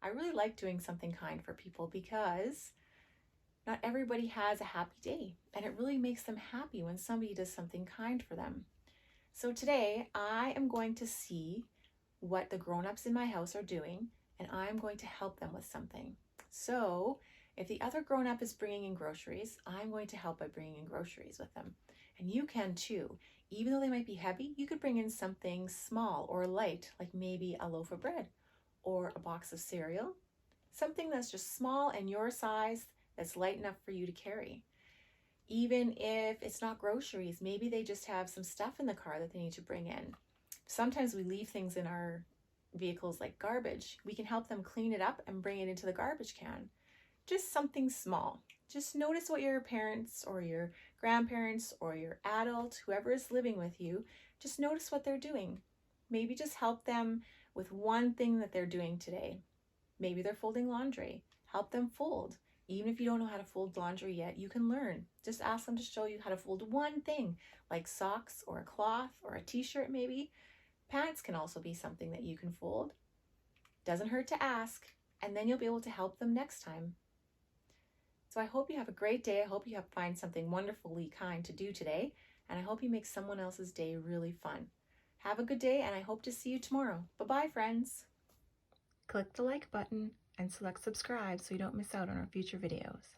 I really like doing something kind for people because not everybody has a happy day, and it really makes them happy when somebody does something kind for them. So today I am going to see what the grown-ups in my house are doing, and I'm going to help them with something. So if the other grown-up is bringing in groceries, I'm going to help by bringing in groceries with them. And you can too. Even though they might be heavy, you could bring in something small or light, like maybe a loaf of bread or a box of cereal, something that's just small and your size, that's light enough for you to carry. Even if it's not groceries, maybe they just have some stuff in the car that they need to bring in. Sometimes we leave things in our vehicles like garbage. We can help them clean it up and bring it into the garbage can. Just something small. Just notice what your parents or your grandparents or your adult, whoever is living with you, just notice what they're doing. Maybe just help them with one thing that they're doing today. Maybe they're folding laundry. Help them fold. Even if you don't know how to fold laundry yet, you can learn. Just ask them to show you how to fold one thing, like socks or a cloth or a t-shirt maybe. Pants can also be something that you can fold. Doesn't hurt to ask, and then you'll be able to help them next time. So I hope you have a great day. I hope you find something wonderfully kind to do today, and I hope you make someone else's day really fun. Have a good day, and I hope to see you tomorrow. Bye-bye, friends. Click the like button and select subscribe so you don't miss out on our future videos.